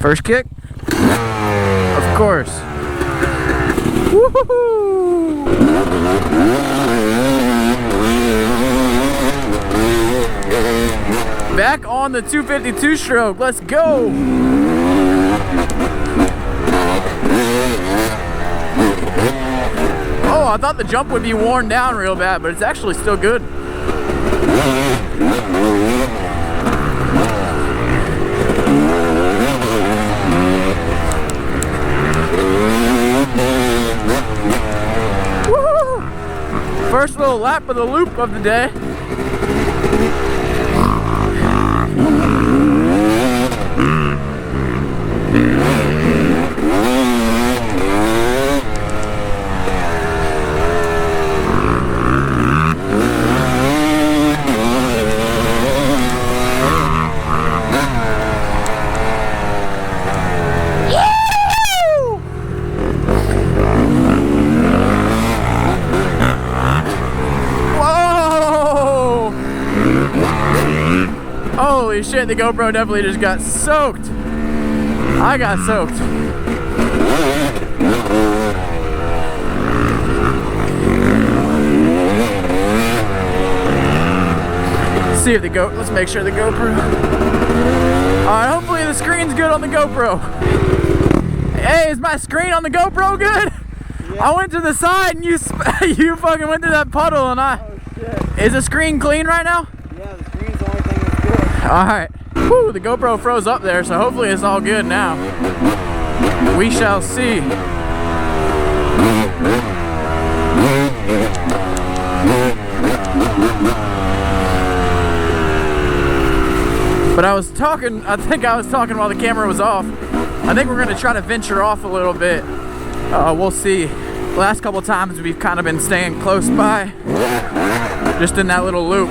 First kick? Of course. Woohoo! Back on the 252 stroke. Let's go! Oh, I thought the jump would be worn down real bad, but it's actually still good. Woo! First little lap of the loop of the day. Holy shit, the GoPro definitely just got soaked. I got soaked. See if let's make sure the GoPro. Alright, hopefully the screen's good on the GoPro. Hey, is my screen on the GoPro good? Yeah. I went to the side and you fucking went through that puddle and Oh shit. Is the screen clean right now? Yeah, the screen's the only thing that's good. Alright. Whew, the GoPro froze up there, so hopefully it's all good now. We shall see. But I think I was talking while the camera was off. I think we're gonna try to venture off a little bit. We'll see. The last couple times we've kind of been staying close by, just in that little loop.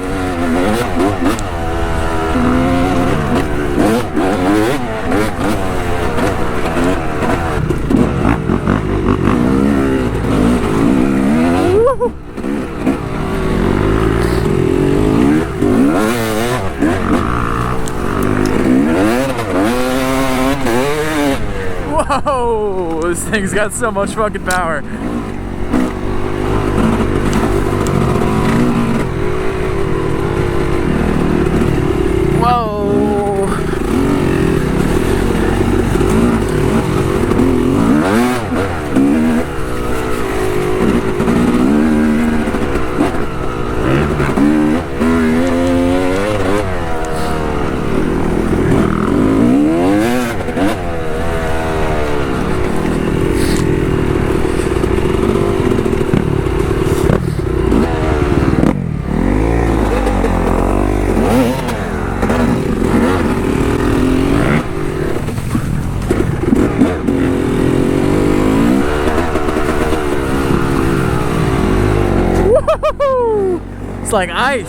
Whoa, this thing's got so much fucking power. Whoa. It's like ice.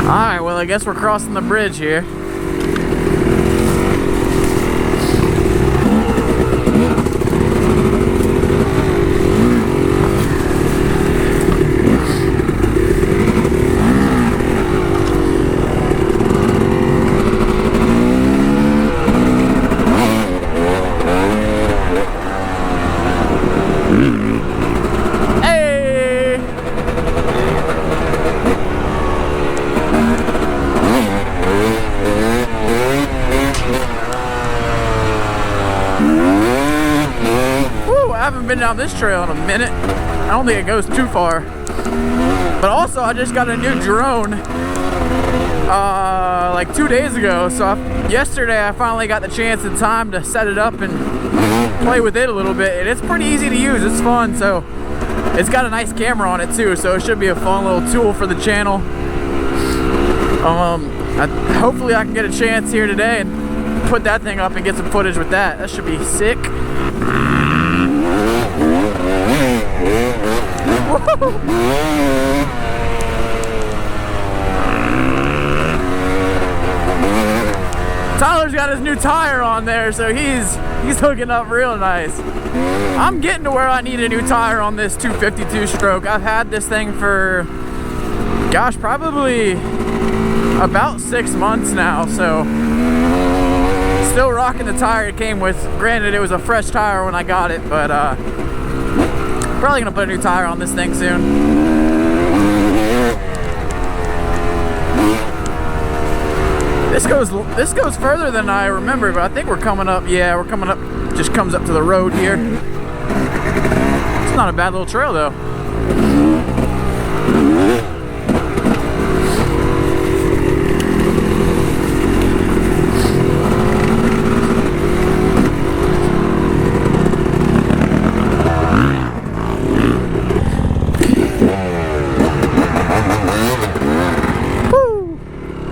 Alright, well I guess we're crossing the bridge here. Been down this trail in a minute. I don't think it goes too far. But also I just got a new drone like 2 days ago, so yesterday I finally got the chance and time to set it up and play with it a little bit, and it's pretty easy to use. It's fun, so it's got a nice camera on it too, so it should be a fun little tool for the channel. Hopefully I can get a chance here today and put that thing up and get some footage with that. That should be sick. Tyler's got his new tire on there, so he's hooking up real nice. I'm getting to where I need a new tire on this 252 stroke. I've had this thing for, gosh, probably about 6 months now, so still rocking the tire it came with. Granted, it was a fresh tire when I got it, but probably gonna put a new tire on this thing soon. This goes further than I remember, but I think we're coming up. Yeah, we're coming up. Just comes up to the road here. It's not a bad little trail though.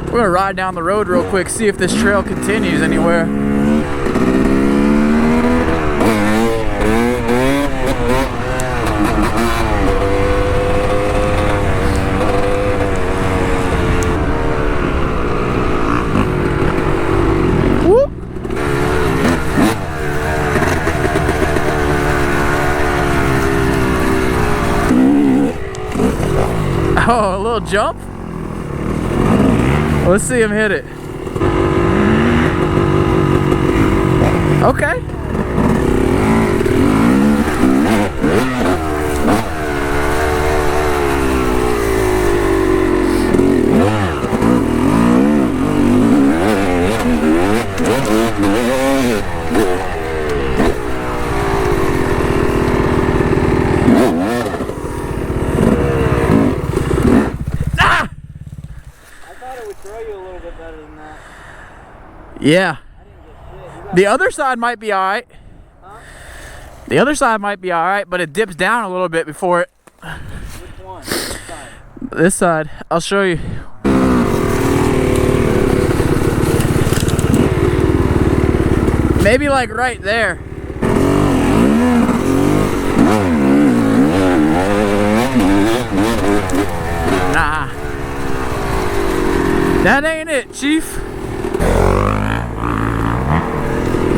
We're gonna ride down the road real quick, see if this trail continues anywhere. Whoop. Oh, a little jump. Let's see him hit it. Okay. Yeah. The other side might be alright. Huh? The other side might be alright, but it dips down a little bit before it. Which one? This side. This side. I'll show you. Maybe like right there. Nah. That ain't it, Chief.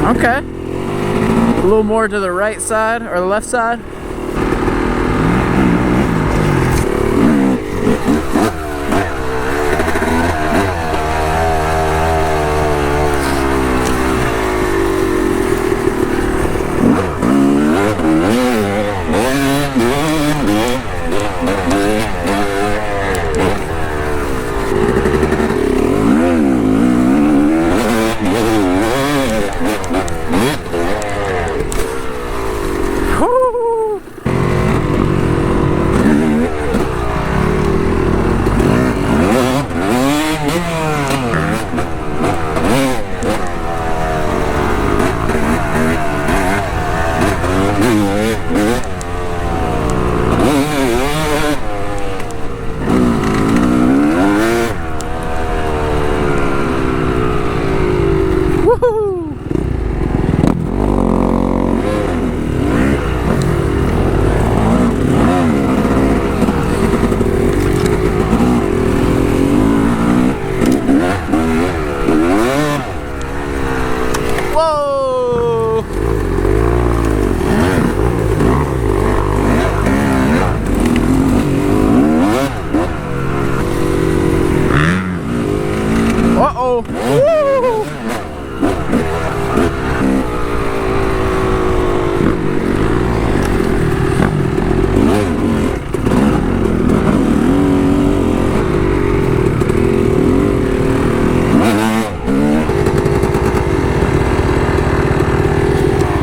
Okay. A little more to the right side or the left side.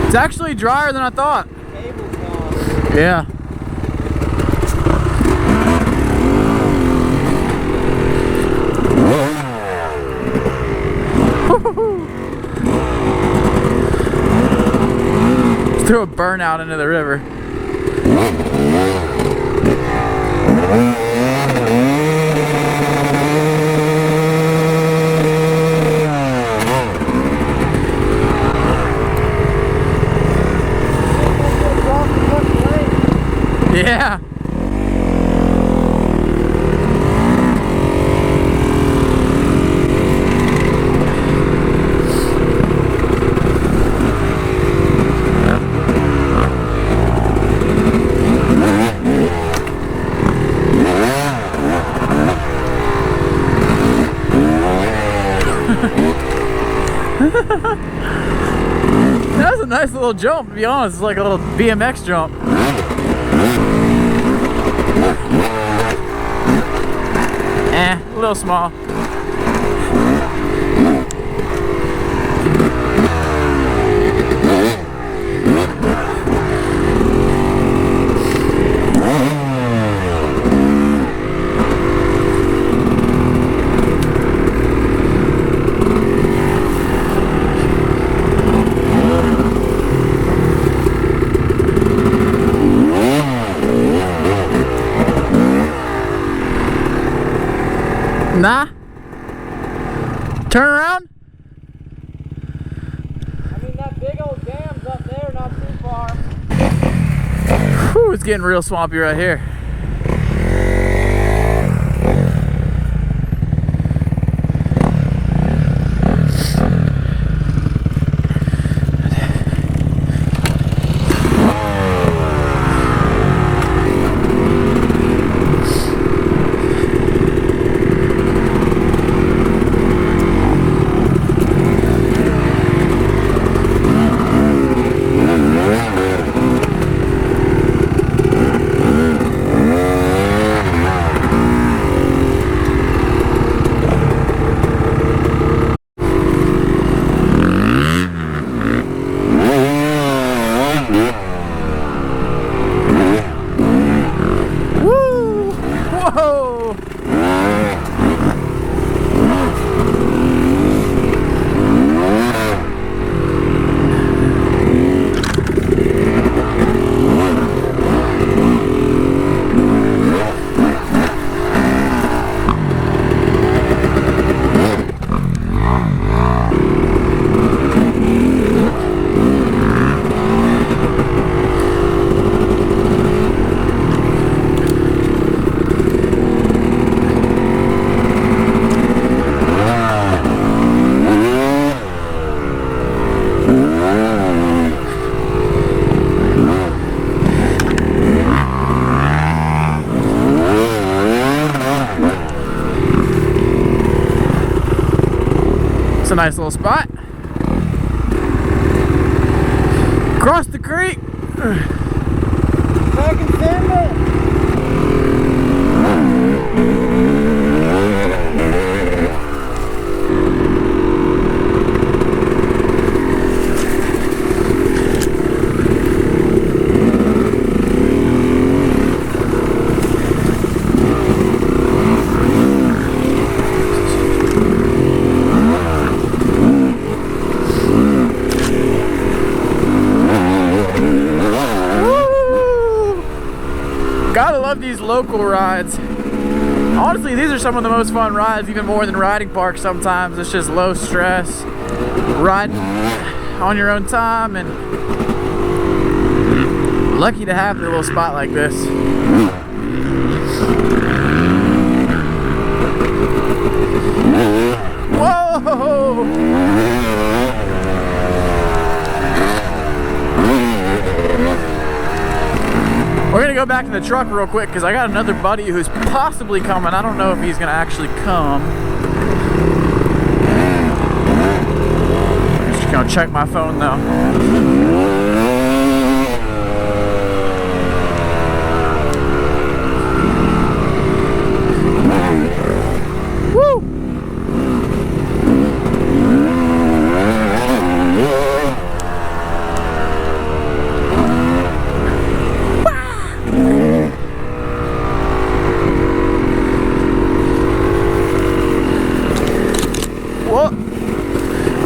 It's actually drier than I thought. Cable's gone. Yeah. Just threw a burnout into the river. Yeah. nice little jump, to be honest. It's like a little BMX jump. A little small. Nah. Turn around. I mean, that big old dam's up there, not too far. Whew, it's getting real swampy right here. It's a nice little spot. Across the creek. Back and send it. Gotta love these local rides. Honestly, these are some of the most fun rides, even more than riding parks sometimes. It's just low stress, riding on your own time, and lucky to have a little spot like this. Whoa! We're gonna go back to the truck real quick because I got another buddy who's possibly coming. I don't know if he's gonna actually come. I'm just gonna check my phone though. Woo!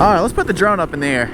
All right, let's put the drone up in the air.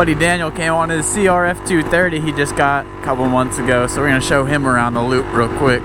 buddy Daniel came on his CRF 230 he just got a couple months ago, so we're gonna show him around the loop real quick.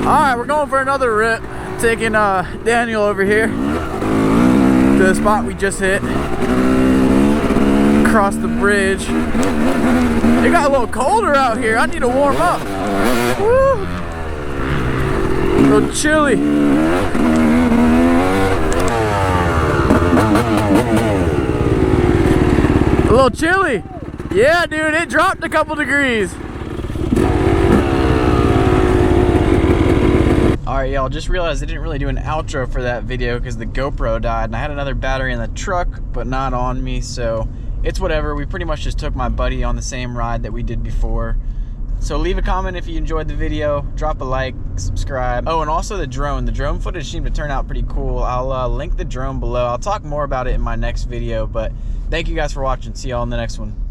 Alright, we're going for another rip. Taking Daniel over here to the spot we just hit. Across the bridge. It got a little colder out here. I need to warm up. Woo! A little chilly. A little chilly. Yeah, dude, it dropped a couple degrees. Alright, y'all, just realized I didn't really do an outro for that video because the GoPro died and I had another battery in the truck but not on me, so it's whatever. We pretty much just took my buddy on the same ride that we did before. So leave a comment if you enjoyed the video, drop a like, subscribe. Oh, and also the drone. The drone footage seemed to turn out pretty cool. I'll link the drone below. I'll talk more about it in my next video, but thank you guys for watching. See y'all in the next one.